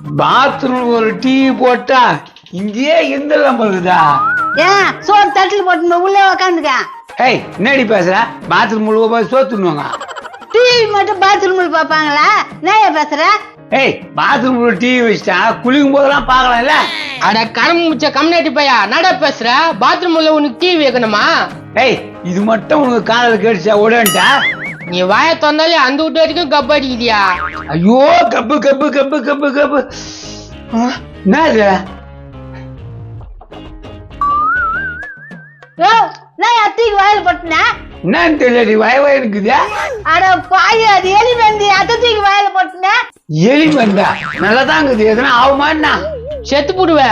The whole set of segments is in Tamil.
பாத்ரூம் ஒரு டிவி போட்டா இங்கேயே இருந்தெல்லாம் போகுதா? ஏன் சோறு தட்டில் போட்டு உள்ளே உக்காந்துக்க. ஏய் என்னடி பேசுற? பாத்ரூம் முழுவ போய் சோத்துணுவாங்க. டிவி மட்டும் பாத்ரூம்ல பாப்பாங்களா? நான் பேசுற. ஏய் பாத்ரூம் டிவி வச்சுட்டா குளிக்கும் போதெல்லாம் பாக்கலாம்ல. அட கரம் முச்ச கம்யூனிட்டி பையா நட பேசுற? பாத்ரூம் உள்ள உனக்கு டிவி வைக்கணுமா? ஏய் இது மட்டும் உனக்கு காதல கேட்டுச்சா உடன்ட்டா? நீ வாய தந்தாலே அந்த வீட்டு வரைக்கும் கப்பு அடிக்குதியா? ஐயோ cup cup cup cup cup. என்னது? நான் அத்தைக்கு வாயில போட்டேன். என்னன்னு தெரியல, வயவா இருக்குதா? அட பாய், அது எலி வந்து அத்தைக்கு வாயில போட்டேன். எலி வந்தா நல்லாதான் இருக்குது. எதனா ஆகுமா என்ன? செத்து போடுவே.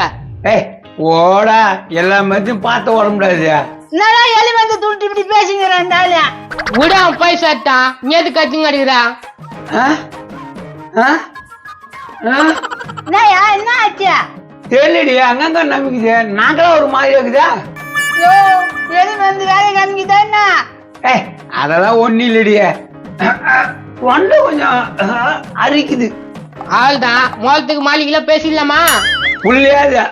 ஏய் ஓடா, எல்லா மதியம் பார்த்து ஓட முடியாது. என்னடா எலி வந்து துண்டு இப்படி பேசுங்கிறான். விட போய் சாட்டான். நீ எது கத்திங்க அடிக்கிறான்? என்ன ஆச்சு? தெரியலடி, அங்கங்க நம்பிக்குது. நாங்களாம் ஒரு மாதிரி இருக்குதா? எலி வந்து வேலை காமிக்குதா என்ன? ஏய் அதெல்லாம் ஒண்ணு இல்லடியே, தொண்டை கொஞ்சம் அரிக்குது. ஆள்தான் மோளத்துக்கு மாளிகைல பேசிடலாமா? புள்ளியாது.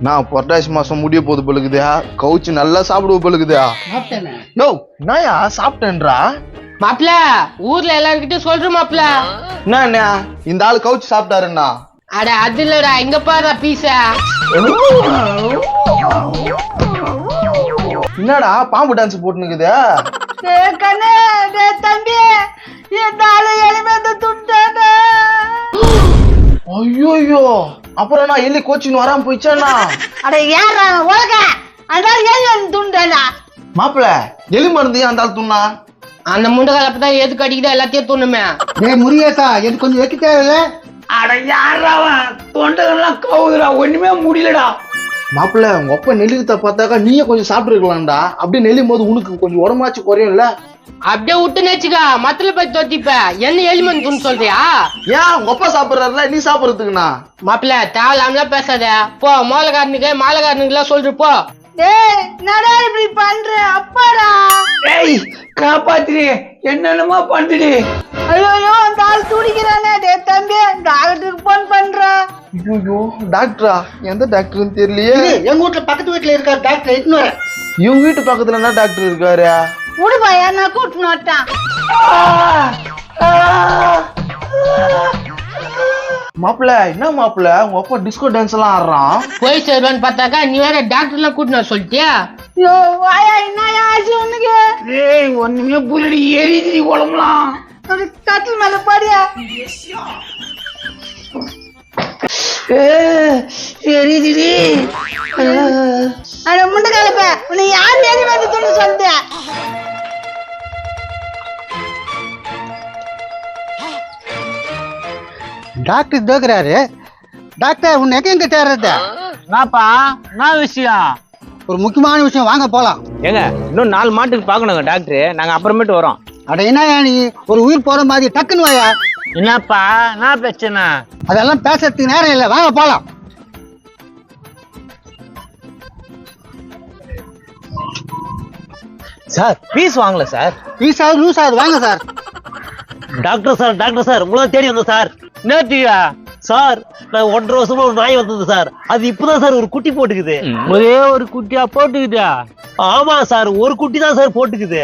நான் புரட்டாசி மாசம் முடிய போது பழுகுதா, கவுச்சு நல்லா சாப்பிடுவோம் பழுகுதா. நோ நாயா சாப்பிட்டேன்றா மாப்பிள, ஊர்ல எல்லாருக்கிட்டும் சொல்ற மாப்பிள. என்ன இந்த ஆளு கவுச்சு சாப்பிட்டாருன்னா? அட அது இல்லடா, இங்க பாரு பீஸ. என்னடா பாம்பு டான்ஸ் போட்டுனுக்குது? கண்ணே தம்பி, இந்த ஆளு எலி வந்து துண்டானே. ஐயோ அப்புறம் நான் எலி கோச்சின்னு வராம போயிச்சானா? அட ஏறா உலக, அந்த எலி வந்து துண்டானா. மாப்பிள எலி மருந்து அந்த ஆள் துண்ணா? அந்த முண்டகால அப்பதான் எதுக்கு அடிக்குதா எல்லாத்தையும் தூணுமே. டேய் முருகேசா, எனக்கு கொஞ்சம் வைக்க தேவையில்ல. அட யாராவன் தொண்டைகள்லாம் கவுதுடா, ஒண்ணுமே முடியலடா. மாப்பிள்ள உங்க அப்பா நெல்லிக்கத்தை பார்த்தாக்கா நீயே கொஞ்சம் சாப்பிட்டுருக்கலாம்டா. அப்படியே நெல்லும் போது உனக்கு கொஞ்சம் உடம்பாச்சு குறையும்ல. அப்படியே விட்டு நேச்சுக்கா, மத்தல போய் தொத்திப்ப. என்ன எலிமன் தூண் சொல்றியா? ஏன் உங்க அப்பா சாப்பிடுறாருல நீ சாப்பிடுறதுக்குண்ணா? மாப்பிள்ள தேவையில்லாமலாம் பேசாத. போ மோளக்காரனுக்கு மாலக்காரனுக்கு எல்லாம் சொல்ற போ. டேய் நடா இப்படி பண்ற அப்பாடா. ஏய் காப்பாத்துடி, என்னென்னமா பண்ணுடி. ஐயோ அந்த ஆள் துடிக்கிறானே. டேய் தம்பி, டாக்டருக்கு போன் பண்றா. ஐயோ டாக்டரா? எந்த டாக்டர்னு தெரியலையே. எங்க வீட்டுல பக்கத்து வீட்டுல இருக்காரு டாக்டர், இட்டுன்னு வரேன். இவங்க வீட்டு பக்கத்துல என்ன டாக்டர் இருக்காரு? விடுபாயா, நான் கூட்டின்னு வரட்டான். மாப்பிள்ள என்ன மாப்பிள்ள உங்க அப்பா டிஸ்கோ டான்ஸ் எல்லாம் ஆடுறான்? போய் சேருவான்னு பார்த்தாக்கா நீ வேற டாக்டர் எல்லாம் கூட்டினா சொல்லிட்டியா? ஐயோ வாயா, என்னயா ஆச்சு உனக்கு? ஏய் ஒண்ணுமே புரியடி, எரியுதுடி உடம்புலாம். ஒரு கட்டில் மேல பாடியா. எரியுதுடி. அட முண்டை கலப்ப, உன்னை யார் எலி வந்து துண்டு சொல்லிட்டு? டாக்டர் தோக்குறாரு. டாக்டர் உன்னை எங்க தேர்றது? என்னப்பா என்ன விஷயம்? ஒரு முக்கியமான விஷயம், வாங்க போலாம். ஏங்க இன்னும் 4 மாட்டுக்கு பாக்கணுங்க டாக்டர், நாங்க அப்புறமேட்டு வரோம். அட என்ன நீ ஒரு உயிர் போற மாதிரி டக்குன்னு வாயா. என்னப்பா என்ன பிரச்சனை? அதெல்லாம் பேசுறதுக்கு நேரம் இல்லை, வாங்க போலாம். சார் ஃபீஸ் வாங்கல சார். பீஸ் ஆகுது லூஸ் ஆகுது, வாங்க சார். டாக்டர் சார் உங்களை தேடி வந்தோம் சார். நேத்தியா சார்? நான் 1.5 வருஷமா ஒரு நாய் வந்தது சார். அது இப்பதான் சார் ஒரு குட்டி போட்டுக்குது. ஒரே ஒரு குட்டியா போட்டுக்குதா? ஆமா சார், ஒரு குட்டி தான் சார் போட்டுக்குது.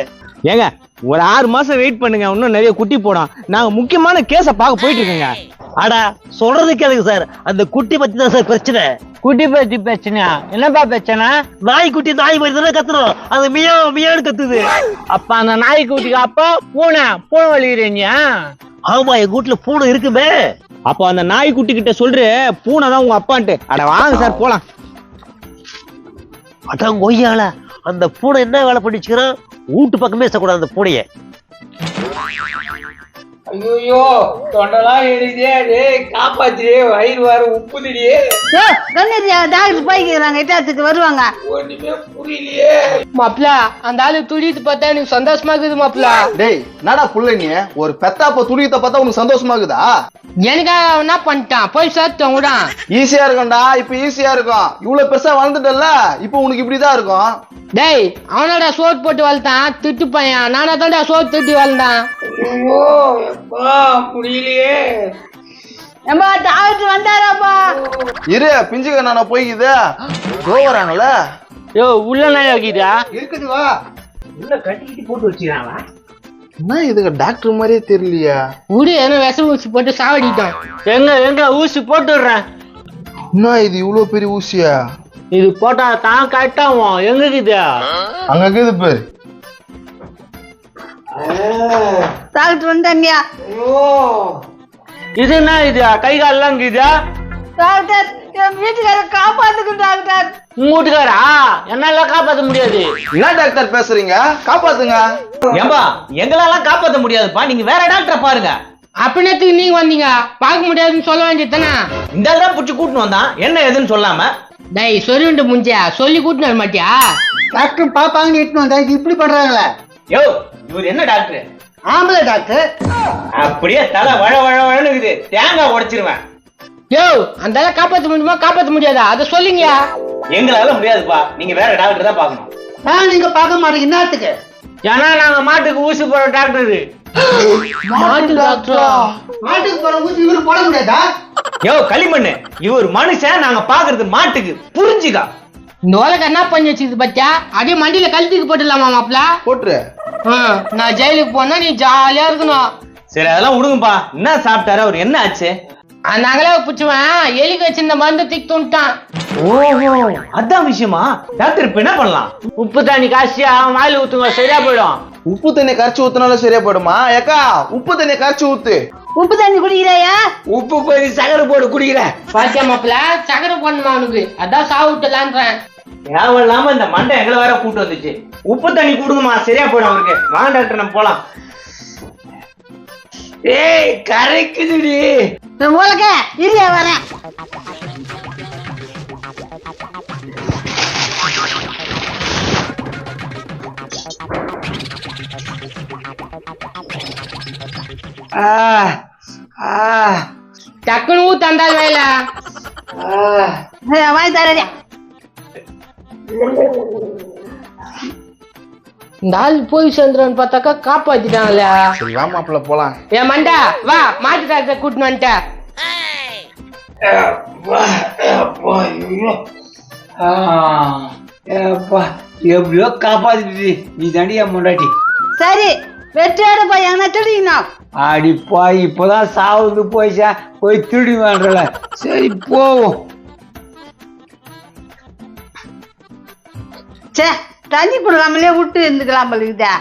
ஏங்க ஒரு 6 மாசம் வெயிட் பண்ணுங்க, இன்னும் நிறைய குட்டி போடும். நாங்க முக்கியமான கேஸ பார்க்க போயிட்டு இருக்கோங்க. அடா சொல்றதுக்கு எதுக்கு சார், அந்த குட்டி பத்தி தான் சார் பிரச்சனை. குட்டி பத்தி பிரச்சனையா? என்னப்பா பிரச்சனை? நாய்க்குட்டி நாய் மாதிரி தானே கத்துறோம், அது மியா மியான்னு கத்துது. அப்ப அந்த நாய்க்குட்டிக்கு அப்பா பூனை வலிக்கிறீங்க? ஆமா எங்க வீட்டுல பூனை இருக்குமே. அப்போ அந்த நாய்க்குட்டி கிட்ட சொல்ற பூனை தான் உங்க அப்பான்ட்டு. அட வாங்க சார் போலாம். அதான் கொய்யால அந்த பூனை என்ன வேலை பண்ணிச்சுக்கிறான்? வீட்டு பக்கமே கூடாது அந்த பூனைய. ஐயோ தொண்டெல்லாம் எரியுதே. டேய் காப்பாத்திடே, வயிறு வர உப்புதிடியே. கண்ணீரியா, டாக்டர் போய்க்கிறாங்க, எட்டாத்துக்கு வருவாங்க. ஒண்ணுமே புரியலையே. மாப்பிள அந்த ஆளு துடித்து பார்த்தா எனக்கு சந்தோஷமா இருக்குது மாப்பிள. டேய் என்னடா புள்ள நீ, ஒரு பெத்தாப்ப துணியத்தை பார்த்தா உனக்கு சந்தோஷமா இருக்குதா? எனக்கு என்ன பண்ணிட்டான், போய் சேர்த்தோம் கூட. ஈஸியா இருக்கும்டா, இப்ப ஈஸியா இருக்கும். இவ்வளவு பெருசா வளர்ந்துட்டல, இப்ப உனக்கு இப்படிதான் இருக்கும். டேய் அவனோட சோட் போட்டு வளர்த்தான் திட்டு பையன், நானா தான்டா சோட் திட்டி வளர்ந்தான். ஐயோ எப்பா முடியலையே. ஏம்பா டாக்டர் வந்தாராப்பா. இரு பிஞ்சுக்க நான் போய்க்குது வராங்கல்ல. யோ உள்ள நாய் ஆக்கிட்டா இருக்குது வா. உள்ள கட்டிக்கிட்டு போட்டு வச்சுக்கிறாங்களா? என்ன இதுக்கு டாக்டர் மாதிரியே தெரியலையா? விடு ஏன்னா விஷ ஊசி போட்டு சாவடிட்டோம். எங்க ஊசி போட்டுடுறேன். என்ன இது இவ்வளவு பெரிய ஊசியா? இது போட்டா தான் கட்டாவும். எங்க இருக்குது? அங்க இருக்குது பேர். டாக்டர் வந்தாங்கயா. இது என்ன இது கை கால்லாம் இருக்குதா? டாக்டர் என் வீட்டுக்காரர் காப்பாத்துக்கு டாக்டர். உங்க வீட்டுக்காரா? என்னால காப்பாத்த முடியாது. என்ன டாக்டர் பேசுறீங்க? காப்பாத்துங்க. ஏம்பா எங்களாலாம் காப்பாத்த முடியாதுப்பா, நீங்க வேற டாக்டரை பாருங்க. அப்படின்னத்துக்கு நீங்க வந்தீங்க, பார்க்க முடியாதுன்னு சொல்ல வேண்டியதுதானே. இந்த ஆள் தான் புடிச்சு கூட்டின்னு வந்தான், என்ன ஏதுன்னு சொல்லாம. டேய் சொல்லிட்டு முஞ்சியா, சொல்லி கூட்டினு வர மாட்டியா? டாக்டர் பாப்பாங்கன்னு இட்டுன்னு வந்தா இது இப்படி பண்றாங்களே. யோ இவர் என்ன டாக்டர்? ஆம்பளை டாக்டர். அப்படியே தலை வழ வழ வழன்னு இருக்குது, தேங்காய் உடைச்சிருவேன். யோ அந்த காப்பாத்த முடியுமா காப்பாத்த முடியாதா அதை சொல்லுங்க. எங்களால முடியாதுப்பா, நீங்க வேற டாக்டர் தான் பாக்கணும். நீங்க பார்க்க மாட்டீங்க என்னத்துக்கு? ஏன்னா நாங்க மாட்டுக்கு ஊசி போற டாக்டர். மாட்டு டாக்டரா? மாட்டுக்கு போற ஊசி இவரு போட முடியாதா? யோ களிமண்ணு, இவர் மனுஷன், நாங்க பாக்குறது மாட்டுக்கு, புரிஞ்சுக்கா. இந்த உலகம் என்ன பண்ணி வச்சுக்குது பத்தியா? அதே மண்டியில கழுத்துக்கு போட்டுடலாமா மாப்பிள? போட்டுரு. நான் ஜெயிலுக்கு போனா நீ ஜாலியா இருக்கணும். சரி அதெல்லாம் விடுங்கப்பா, என்ன சாப்பிட்டாரு அவர், என்ன ஆச்சு? அந்த அகலாவை பிடிச்சுவன் எலிக்கு வச்சிருந்த மருந்து தூக்கி தூண்டான். ஓஹோ அதான் விஷயமா? டாக்டர் இப்ப என்ன பண்ணலாம்? உப்பு தண்ணி காய்ச்சி அவன் வாயில ஊத்துங்க, சரியா போயிடும். உப்பு தண்ணி கரைச்சி ஊத்துனாலும் சரியா போயிடுமா? ஏக்கா உப்பு தண்ணி கரைச்சி ஊத்து. உப்பு தண்ணி குடிக்கிறாயா? உப்பு போய் சகரை போட்டு குடிக்கிற. பாத்தியா மாப்பிள, சக்கரை போடணுமா அவனுக்கு? அதான் சாப்பிட்டுலான்றேன். ஞாபகம் இல்லாம இந்த மண்டை எங்களை வேற கூட்டு வந்துச்சு. உப்பு தண்ணி கொடுங்கம்மா, சரியா போயிடும் அவருக்கு. வாங்க டாக்டர் நம்ம போலாம். ஏய் கரைக்குதுடி. உலக இல்லையா வரேன். டக்குனு ஊத்து அந்த வேல. வாங்கி தரேன். இந்த ஆள் போய் சேர்ந்துறான்னு பார்த்தாக்கா காப்பாத்திட்டாங்களா? சரி வா மாப்பிள்ள போலாம். ஏன் மண்டா வா, மாட்டு டாக்டர் கூட்டின்னு வந்துட்டேன். எப்படியோ காப்பாத்திட்டு நீ தாண்டி என் முன்னாடி. சரி வெற்றியோட போய் எங்கன்னா திருடிக்கணும். அடி போய் இப்பதான் சாவுக்கு போயிச்சா, போய் திருடி வாங்கல. சரி போவோம். சே தண்ணி குடுக்காமலே விட்டு இருந்துக்கலாம் போல இருக்குதா.